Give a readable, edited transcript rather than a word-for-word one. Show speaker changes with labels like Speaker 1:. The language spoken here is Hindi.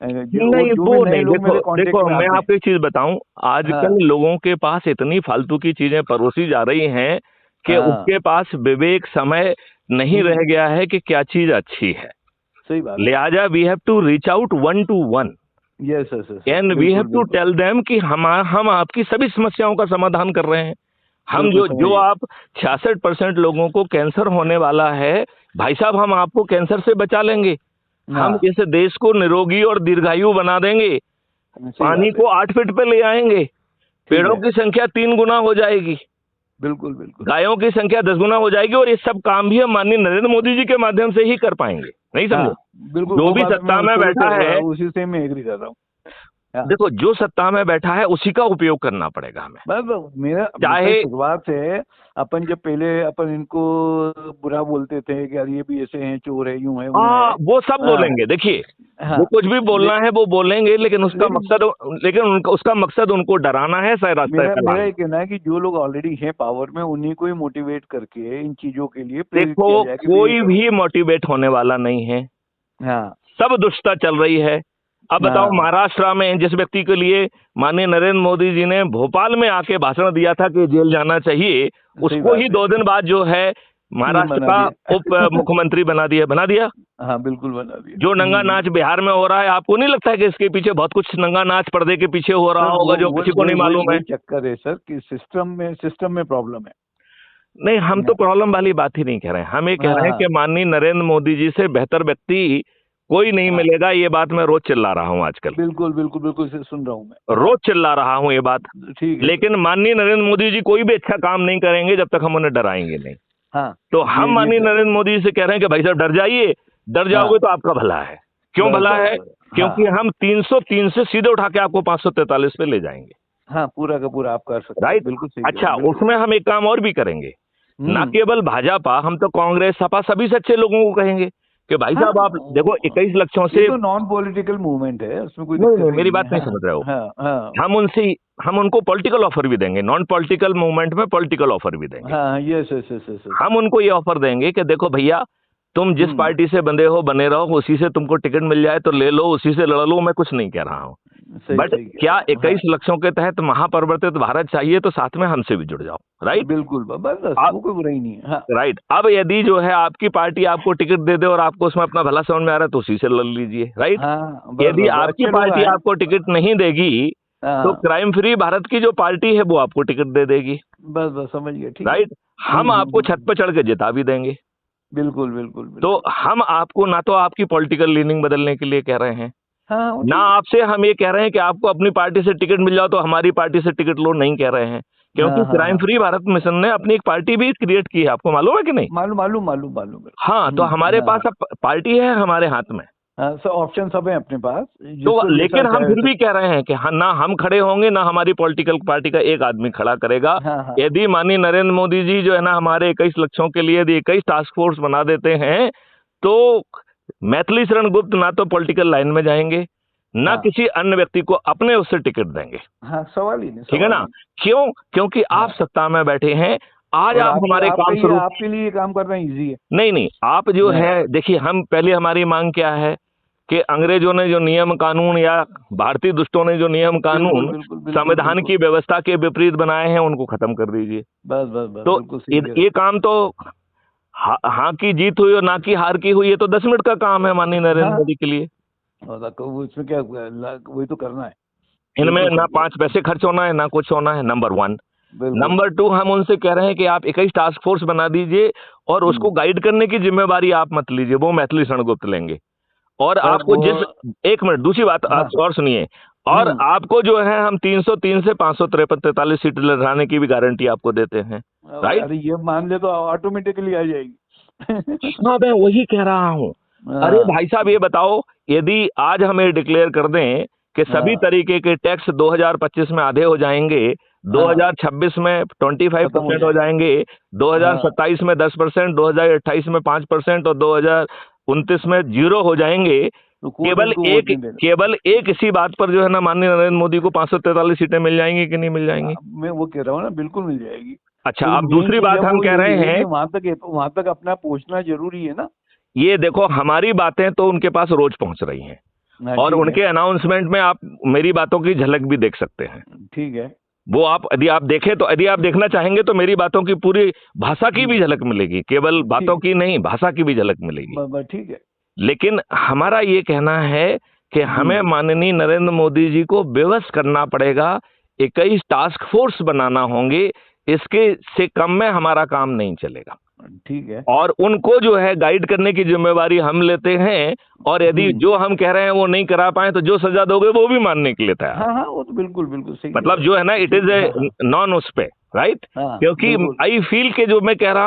Speaker 1: नहीं
Speaker 2: जो
Speaker 1: वो
Speaker 2: भी नए
Speaker 1: नहीं,
Speaker 2: लोग
Speaker 1: देखो
Speaker 2: मेरे कांटेक्ट
Speaker 1: देखो
Speaker 2: में
Speaker 1: मैं
Speaker 2: आते हैं।
Speaker 1: आपको एक चीज बताऊं, आजकल
Speaker 2: हाँ
Speaker 1: लोगों के पास इतनी फालतू की चीजें परोसी जा रही हैं कि
Speaker 2: हाँ।
Speaker 1: उसके पास विवेक समय नहीं रह गया है कि क्या चीज अच्छी है।
Speaker 2: सही बात है।
Speaker 1: लिहाजा we have to reach out one to one
Speaker 2: yes yes yes yes,
Speaker 1: and we have
Speaker 2: बिल्कुल
Speaker 1: टू
Speaker 2: बिल्कुल।
Speaker 1: टेल देम कि हम आपकी सभी समस्याओं का समाधान कर रहे हैं। हम
Speaker 2: बिल्कुल
Speaker 1: जो
Speaker 2: समझ
Speaker 1: जो
Speaker 2: गया।
Speaker 1: आप 66% लोगों को कैंसर होने वाला है, भाई साहब हम आपको कैंसर से बचा लेंगे। हम
Speaker 2: हाँ
Speaker 1: इस देश को निरोगी और दीर्घायु बना देंगे।
Speaker 2: सही
Speaker 1: पानी
Speaker 2: बात है।
Speaker 1: को 8 फीट पे ले आएंगे।
Speaker 2: ठीक
Speaker 1: पेड़ों
Speaker 2: है।
Speaker 1: की संख्या 3 गुना हो जाएगी।
Speaker 2: बिल्कुल बिल्कुल।
Speaker 1: गायों की संख्या 10 गुना हो जाएगी। और ये सब काम भी हम माननीय नरेंद्र मोदी जी के माध्यम से ही कर पाएंगे। नहीं समझे?
Speaker 2: हाँ बिल्कुल,
Speaker 1: जो
Speaker 2: वो
Speaker 1: भी
Speaker 2: बात मैं
Speaker 1: सत्ता में
Speaker 2: शुरू से
Speaker 1: बैठा है,
Speaker 2: उसी से मैं एग्री कर रहा हूँ। हाँ।
Speaker 1: देखो जो सत्ता में बैठा है उसी का उपयोग करना पड़ेगा हमें।
Speaker 2: बस मेरा
Speaker 1: चाहे
Speaker 2: शुरुआत से अपन जब पहले अपन इनको बुरा बोलते थे कि यार ये भी ऐसे हैं, चोर है, यूं है, वो है।
Speaker 1: वो सब
Speaker 2: हाँ
Speaker 1: बोलेंगे। देखिए
Speaker 2: हाँ।
Speaker 1: वो कुछ भी
Speaker 2: ले,
Speaker 1: बोलना है वो बोलेंगे, लेकिन उसका
Speaker 2: लेकिन
Speaker 1: मकसद, लेकिन उनका उसका मकसद उनको डराना है, सही रास्ते
Speaker 2: मेरा
Speaker 1: पे
Speaker 2: मेरा
Speaker 1: लाना।
Speaker 2: ये कहना है कि जो लोग ऑलरेडी हैं पावर में, उन्हीं को ही मोटिवेट करके इन चीजों के लिए प्रेरित
Speaker 1: देखो
Speaker 2: किया जाए कि भाई ये
Speaker 1: कोई
Speaker 2: करो।
Speaker 1: भी मोटिवेट होने वाला नहीं है।
Speaker 2: हाँ
Speaker 1: सब दुष्टता चल रही है। अब बताओ
Speaker 2: हाँ।
Speaker 1: महाराष्ट्र में जिस व्यक्ति के लिए माननीय नरेंद्र मोदी जी ने भोपाल में आके भाषण दिया था कि जेल जाना चाहिए,
Speaker 2: सही
Speaker 1: उसको ही
Speaker 2: बात है।
Speaker 1: 2 दिन बाद जो है
Speaker 2: पीएम
Speaker 1: महाराष्ट्र
Speaker 2: बना
Speaker 1: का उप
Speaker 2: दिया।
Speaker 1: मुख्यमंत्री बना दिया।
Speaker 2: हाँ बिल्कुल बना दिया।
Speaker 1: जो नंगा नाच बिहार में हो रहा है, आपको नहीं लगता है कि इसके पीछे बहुत कुछ नंगा नाच पर्दे के पीछे हो रहा
Speaker 2: सर
Speaker 1: होगा जो किसी को नहीं मालूम है?
Speaker 2: वही चक्कर है सर कि सिस्टम में प्रॉब्लम है।
Speaker 1: नहीं, हम तो प्रॉब्लम वाली बात ही नहीं कह रहे हैं। हम ये कह रहे हैं
Speaker 2: हाँ
Speaker 1: कि माननीय नरेंद्र मोदी जी से बेहतर व्यक्ति कोई नहीं
Speaker 2: हाँ।
Speaker 1: मिलेगा। ये बात मैं रोज चिल्ला रहा हूं आजकल,
Speaker 2: बिल्कुल बिल्कुल बिल्कुल से सुन रहा हूँ मैं। हाँ
Speaker 1: रोज चिल्ला रहा हूं ये बात।
Speaker 2: ठीक है सर।
Speaker 1: लेकिन माननीय नरेंद्र मोदी जी कोई भी अच्छा काम नहीं करेंगे जब तक हम उन्हें डराएंगे नहीं।
Speaker 2: हाँ
Speaker 1: तो हम
Speaker 2: ये
Speaker 1: माननीय नरेंद्र मोदी जी से कह रहे हैं कि भाई साहब डर जाइए। डर
Speaker 2: हाँ
Speaker 1: जाओगे तो आपका भला है। क्यों
Speaker 2: बस
Speaker 1: भला
Speaker 2: बस
Speaker 1: है?
Speaker 2: बस।
Speaker 1: क्योंकि
Speaker 2: हाँ
Speaker 1: हम 303 से सीधे उठा के आपको 543 पे ले जाएंगे।
Speaker 2: हाँ, पूरा का पूरा आप कर सकते हैं,
Speaker 1: राइट।
Speaker 2: बिल्कुल सही कह रहे
Speaker 1: अच्छा,
Speaker 2: हैं, बिल्कुल।
Speaker 1: उसमें हम एक काम और भी करेंगे। ना
Speaker 2: हम्म।
Speaker 1: केवल भाजपा, हम तो कांग्रेस सपा सभी से अच्छे लोगों को कहेंगे कि भाई
Speaker 2: हाँ
Speaker 1: साहब आप देखो 21 लक्षों
Speaker 2: ये
Speaker 1: से।
Speaker 2: तो नॉन पॉलिटिकल मूवमेंट है, उसमें कोई
Speaker 1: नहीं
Speaker 2: दिक्कत
Speaker 1: नहीं,
Speaker 2: ही
Speaker 1: मेरी
Speaker 2: नहीं
Speaker 1: बात
Speaker 2: है।
Speaker 1: नहीं
Speaker 2: हाँ
Speaker 1: समझ रहे हो।
Speaker 2: हाँ हाँ
Speaker 1: हम उनको पॉलिटिकल ऑफर भी देंगे, नॉन पॉलिटिकल मूवमेंट में पॉलिटिकल ऑफर भी देंगे।
Speaker 2: हाँ। Yes yes yes yes yes.
Speaker 1: हम उनको ये ऑफर देंगे कि देखो भैया, तुम जिस
Speaker 2: हम्म।
Speaker 1: पार्टी से बंधे हो बने रहो, उसी से तुमको टिकट मिल जाए तो ले लो, उसी से लड़ लो, मैं कुछ नहीं कह रहा हूँ।
Speaker 2: सही
Speaker 1: बट
Speaker 2: सही कह
Speaker 1: क्या
Speaker 2: रहे हैं। हाँ
Speaker 1: 21 लक्षों के तहत महापरिवर्तित भारत चाहिए तो साथ में हमसे भी जुड़ जाओ। राइट।
Speaker 2: बिल्कुल, बस बस
Speaker 1: अब
Speaker 2: वो कोई बुराई नहीं है। हाँ
Speaker 1: राइट, अब यदि जो है आपकी पार्टी आपको टिकट दे दे और आपको उसमें अपना भला समझ में आ रहा है तो उसी से लड़ लीजिए। राइट।
Speaker 2: हाँ बस
Speaker 1: यदि
Speaker 2: बस बस,
Speaker 1: आपकी
Speaker 2: अच्छे लोग
Speaker 1: पार्टी
Speaker 2: आए।
Speaker 1: आपको टिकट नहीं देगी तो
Speaker 2: हाँ
Speaker 1: क्राइम फ्री भारत की जो पार्टी है वो आपको टिकट दे देगी।
Speaker 2: बस बस समझ गया, ठीक है।
Speaker 1: राइट। हम आपको छत पर चढ़ के जिता भी देंगे।
Speaker 2: बिल्कुल बिल्कुल
Speaker 1: तो
Speaker 2: बिल्कुल।
Speaker 1: हम आपको ना तो आपकी पॉलिटिकल लीनिंग बदलने के लिए कह रहे हैं,
Speaker 2: हाँ वो
Speaker 1: ना
Speaker 2: ठीक
Speaker 1: आपसे हम ये कह रहे हैं कि आपको अपनी पार्टी से टिकट मिल जाओ तो हमारी पार्टी से टिकट लो, नहीं कह रहे हैं।
Speaker 2: है।
Speaker 1: क्योंकि
Speaker 2: हाँ हाँ
Speaker 1: क्राइम
Speaker 2: हाँ,
Speaker 1: फ्री भारत मिशन ने अपनी एक पार्टी भी क्रिएट की है, आपको मालूम है कि नहीं?
Speaker 2: मालूम मालूम मालूम मालूम है।
Speaker 1: हाँ, तो हमारे पास
Speaker 2: हाँ
Speaker 1: अब पार्टी है हमारे हाथ में।
Speaker 2: हाँ, सब ऑप्शन सब है अपने पास,
Speaker 1: तो
Speaker 2: जिसको जैसा
Speaker 1: लेकिन हम
Speaker 2: चाहे
Speaker 1: फिर
Speaker 2: वैसे।
Speaker 1: भी कह रहे हैं कि ना हम खड़े होंगे, ना हमारी पॉलिटिकल पार्टी का एक आदमी खड़ा करेगा।
Speaker 2: हाँ हाँ
Speaker 1: यदि माननीय नरेंद्र मोदी जी जो है ना हमारे 21 लक्षों के लिए यदि 21 टास्क फोर्स बना देते हैं तो मैथिली शरण गुप्त ना तो पॉलिटिकल लाइन में जाएंगे, ना
Speaker 2: हाँ
Speaker 1: किसी अन्य व्यक्ति को अपने उससे टिकट देंगे।
Speaker 2: हाँ, सवाल ही नहीं,
Speaker 1: ठीक है
Speaker 2: सवाल ही
Speaker 1: ना?
Speaker 2: नहीं।
Speaker 1: क्यों? क्योंकि आप
Speaker 2: हाँ,
Speaker 1: सत्ता में बैठे हैं। आज
Speaker 2: और
Speaker 1: आप हमारे काम शुरू।
Speaker 2: आपके लिए ये काम करना इजी है।
Speaker 1: नहीं नहीं, आप जो
Speaker 2: हाँ,
Speaker 1: है देखिए, हम पहले हमारी मांग क्या है कि अंग्रेजों ने जो नियम कानून या भारतीय दुष्टों ने जो नियम
Speaker 2: बिल्कुल
Speaker 1: कानून
Speaker 2: बिल्कुल बिल्कुल
Speaker 1: संविधान
Speaker 2: बिल्कुल।
Speaker 1: की व्यवस्था के विपरीत बनाए हैं उनको खत्म कर दीजिए।
Speaker 2: बस बस बस,
Speaker 1: तो
Speaker 2: बिल्कुल सही कह रहे
Speaker 1: ये
Speaker 2: हैं।
Speaker 1: काम तो हाँ की जीत हुई और ना की हार की हुई, ये तो 10 मिनट का काम है माननीय नरेंद्र
Speaker 2: हाँ,
Speaker 1: मोदी के लिए।
Speaker 2: और वो इसमें क्या वही तो करना है।
Speaker 1: इनमें
Speaker 2: बिल्कुल
Speaker 1: ना
Speaker 2: सही कह रहे
Speaker 1: 5 पैसे खर्च होना है ना कुछ होना है, नंबर 1।
Speaker 2: हैं। बिल्कुल।
Speaker 1: नंबर 2, हम उनसे कह रहे हैं कि आप 21 टास्क फोर्स बना दीजिए और उसको गाइड करने की जिम्मेवारी आप मत लीजिए, वो मैथिली शरण गुप्त लेंगे। और
Speaker 2: सर
Speaker 1: आपको
Speaker 2: वो।
Speaker 1: जिस, एक मिनट, दूसरी बात
Speaker 2: हाँ।
Speaker 1: आप और सुनिए। और आपको जो है हम 303 से 543 सीट लड़ाने की भी गारंटी आपको देते हैं। राइट।
Speaker 2: अरे ये मान ले तो ऑटोमेटिकली आ जाएगी।
Speaker 1: हाँ, मैं वही कह रहा हूँ। अरे
Speaker 2: हाँ
Speaker 1: भाई साहब ये बताओ, यदि आज हमें डिक्लेयर कर दें कि सभी
Speaker 2: हाँ
Speaker 1: तरीके के टैक्स 2025 में आधे हो जाएंगे,
Speaker 2: हाँ,
Speaker 1: 2026 में
Speaker 2: खत्म हो
Speaker 1: 25% हो
Speaker 2: जाएगी।
Speaker 1: जाएंगे,
Speaker 2: हाँ
Speaker 1: 2027 में 10%, 2028 में 5% और 2029 में 0 हो जाएंगे।
Speaker 2: तो कोई इनको वोट नहीं देगा।
Speaker 1: केवल एक इसी बात पर जो है ना माननीय नरेंद्र मोदी को 543 सीटें मिल जाएंगी कि नहीं मिल जाएंगी?
Speaker 2: मैं वो कह रहा हूँ ना, बिल्कुल मिल जाएगी।
Speaker 1: अच्छा,
Speaker 2: लेकिन
Speaker 1: अब
Speaker 2: मेन
Speaker 1: दूसरी
Speaker 2: चीज है
Speaker 1: बात हम
Speaker 2: वो
Speaker 1: कह
Speaker 2: यही
Speaker 1: रहे
Speaker 2: है
Speaker 1: हैं,
Speaker 2: कि वहां तक अपना पहुंचना जरूरी है ना।
Speaker 1: ये देखो हमारी बातें तो उनके पास रोज पहुंच रही हैं।
Speaker 2: हाँ,
Speaker 1: और
Speaker 2: ठीक है,
Speaker 1: उनके अनाउंसमेंट में आप मेरी बातों की झलक भी देख सकते हैं।
Speaker 2: ठीक है।
Speaker 1: वो आप यदि आप देखें तो, यदि आप देखना चाहेंगे तो मेरी बातों की पूरी भाषा की भी झलक मिलेगी, केवल बातों की नहीं, भाषा की भी झलक मिलेगी।
Speaker 2: ठीक है।
Speaker 1: लेकिन हमारा ये कहना है कि हमें माननीय नरेंद्र मोदी जी को विवश करना पड़ेगा, 21 टास्क फोर्स बनाना होंगे, इसके से कम में हमारा काम नहीं चलेगा।
Speaker 2: ठीक है।
Speaker 1: और उनको जो है गाइड करने की जिम्मेवारी हम लेते हैं, और यदि जो हम कह रहे हैं वो नहीं करा पाए तो जो सजा दोगे वो भी मानने के लिए तैयार।
Speaker 2: हाँ हाँ, वो तो बिल्कुल बिल्कुल सही
Speaker 1: मतलब जो है ना, इट इज ए नॉन उस पे, राइट?
Speaker 2: हाँ,
Speaker 1: क्योंकि
Speaker 2: बिल्कुल।
Speaker 1: आई फील के जो मैं कह रहा